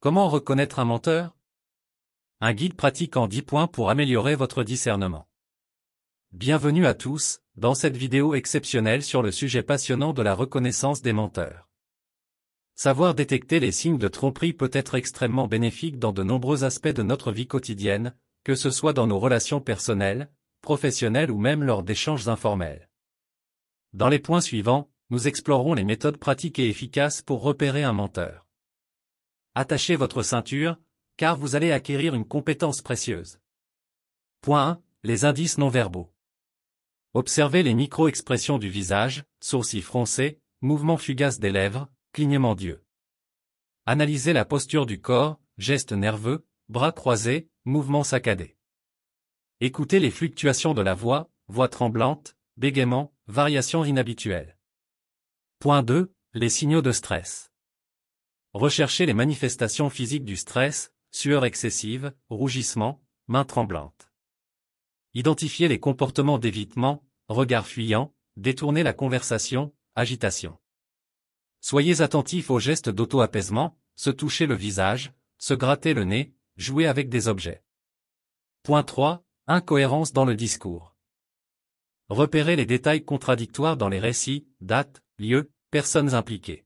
Comment reconnaître un menteur? Un guide pratique en 10 points pour améliorer votre discernement. Bienvenue à tous, dans cette vidéo exceptionnelle sur le sujet passionnant de la reconnaissance des menteurs. Savoir détecter les signes de tromperie peut être extrêmement bénéfique dans de nombreux aspects de notre vie quotidienne, que ce soit dans nos relations personnelles, professionnelles ou même lors d'échanges informels. Dans les points suivants, nous explorerons les méthodes pratiques et efficaces pour repérer un menteur. Attachez votre ceinture, car vous allez acquérir une compétence précieuse. Point 1. Les indices non-verbaux. Observez les micro-expressions du visage, sourcils froncés, mouvements fugaces des lèvres, clignement d'yeux. Analysez la posture du corps, gestes nerveux, bras croisés, mouvements saccadés. Écoutez les fluctuations de la voix, voix tremblante, bégaiement, variations inhabituelles. Point 2. Les signaux de stress. Recherchez les manifestations physiques du stress, sueur excessive, rougissement, mains tremblantes. Identifiez les comportements d'évitement, regard fuyant, détourner la conversation, agitation. Soyez attentif aux gestes d'auto-apaisement, se toucher le visage, se gratter le nez, jouer avec des objets. Point 3. Incohérence dans le discours. Repérez les détails contradictoires dans les récits, dates, lieux, personnes impliquées.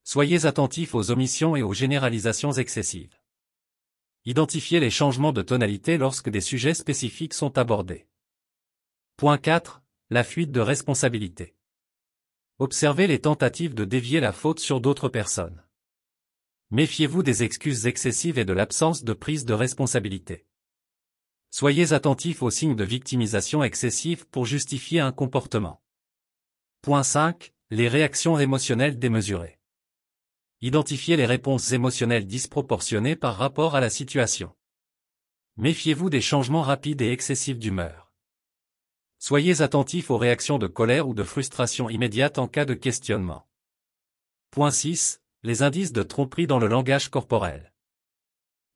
Soyez attentif aux omissions et aux généralisations excessives. Identifiez les changements de tonalité lorsque des sujets spécifiques sont abordés. Point 4. La fuite de responsabilité. Observez les tentatives de dévier la faute sur d'autres personnes. Méfiez-vous des excuses excessives et de l'absence de prise de responsabilité. Soyez attentif aux signes de victimisation excessive pour justifier un comportement. Point 5. Les réactions émotionnelles démesurées. Identifiez les réponses émotionnelles disproportionnées par rapport à la situation. Méfiez-vous des changements rapides et excessifs d'humeur. Soyez attentif aux réactions de colère ou de frustration immédiate en cas de questionnement. Point 6. Les indices de tromperie dans le langage corporel.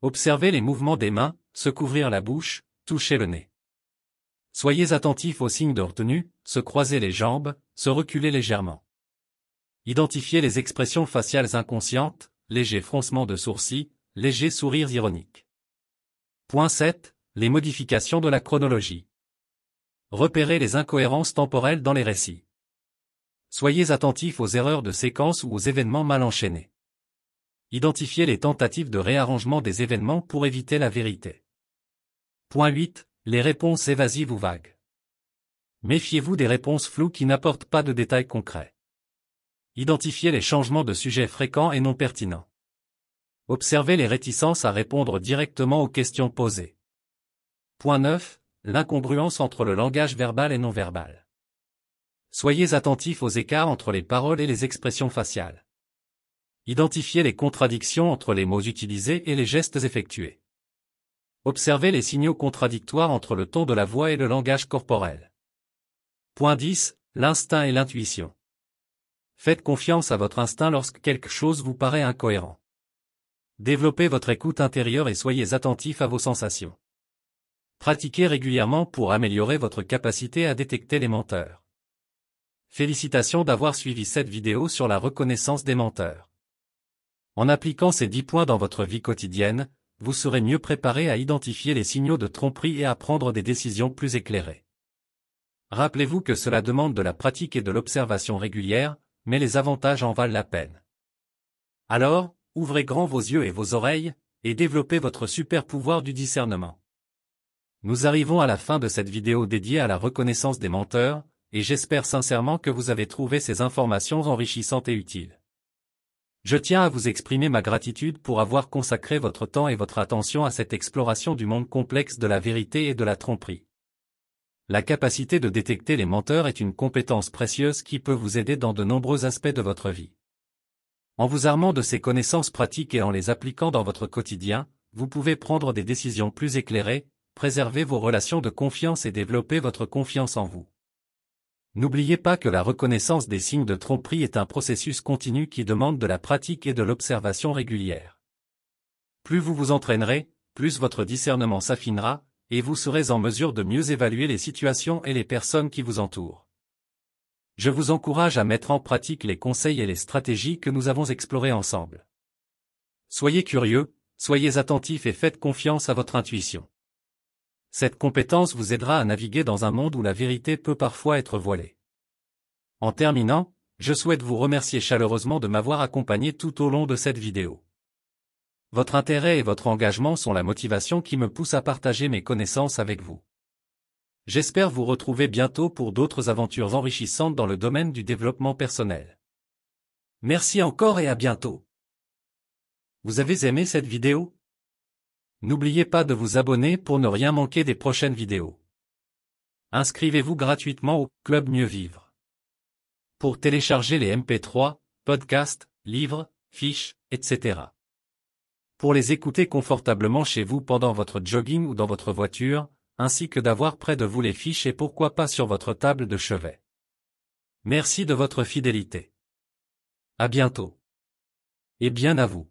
Observez les mouvements des mains, se couvrir la bouche, toucher le nez. Soyez attentif aux signes de retenue, se croiser les jambes, se reculer légèrement. Identifiez les expressions faciales inconscientes, légers froncements de sourcils, légers sourires ironiques. Point 7. Les modifications de la chronologie. Repérez les incohérences temporelles dans les récits. Soyez attentif aux erreurs de séquence ou aux événements mal enchaînés. Identifiez les tentatives de réarrangement des événements pour éviter la vérité. Point 8. Les réponses évasives ou vagues. Méfiez-vous des réponses floues qui n'apportent pas de détails concrets. Identifiez les changements de sujets fréquents et non pertinents. Observez les réticences à répondre directement aux questions posées. Point 9. L'incongruence entre le langage verbal et non verbal. Soyez attentifs aux écarts entre les paroles et les expressions faciales. Identifiez les contradictions entre les mots utilisés et les gestes effectués. Observez les signaux contradictoires entre le ton de la voix et le langage corporel. Point 10. L'instinct et l'intuition. Faites confiance à votre instinct lorsque quelque chose vous paraît incohérent. Développez votre écoute intérieure et soyez attentif à vos sensations. Pratiquez régulièrement pour améliorer votre capacité à détecter les menteurs. Félicitations d'avoir suivi cette vidéo sur la reconnaissance des menteurs. En appliquant ces 10 points dans votre vie quotidienne, vous serez mieux préparé à identifier les signaux de tromperie et à prendre des décisions plus éclairées. Rappelez-vous que cela demande de la pratique et de l'observation régulière, mais les avantages en valent la peine. Alors, ouvrez grand vos yeux et vos oreilles, et développez votre super pouvoir du discernement. Nous arrivons à la fin de cette vidéo dédiée à la reconnaissance des menteurs, et j'espère sincèrement que vous avez trouvé ces informations enrichissantes et utiles. Je tiens à vous exprimer ma gratitude pour avoir consacré votre temps et votre attention à cette exploration du monde complexe de la vérité et de la tromperie. La capacité de détecter les menteurs est une compétence précieuse qui peut vous aider dans de nombreux aspects de votre vie. En vous armant de ces connaissances pratiques et en les appliquant dans votre quotidien, vous pouvez prendre des décisions plus éclairées, préserver vos relations de confiance et développer votre confiance en vous. N'oubliez pas que la reconnaissance des signes de tromperie est un processus continu qui demande de la pratique et de l'observation régulière. Plus vous vous entraînerez, plus votre discernement s'affinera, et vous serez en mesure de mieux évaluer les situations et les personnes qui vous entourent. Je vous encourage à mettre en pratique les conseils et les stratégies que nous avons explorés ensemble. Soyez curieux, soyez attentif et faites confiance à votre intuition. Cette compétence vous aidera à naviguer dans un monde où la vérité peut parfois être voilée. En terminant, je souhaite vous remercier chaleureusement de m'avoir accompagné tout au long de cette vidéo. Votre intérêt et votre engagement sont la motivation qui me pousse à partager mes connaissances avec vous. J'espère vous retrouver bientôt pour d'autres aventures enrichissantes dans le domaine du développement personnel. Merci encore et à bientôt. Vous avez aimé cette vidéo? N'oubliez pas de vous abonner pour ne rien manquer des prochaines vidéos. Inscrivez-vous gratuitement au Club Mieux Vivre. Pour télécharger les MP3, podcasts, livres, fiches, etc. Pour les écouter confortablement chez vous pendant votre jogging ou dans votre voiture, ainsi que d'avoir près de vous les fiches et pourquoi pas sur votre table de chevet. Merci de votre fidélité. À bientôt. Et bien à vous.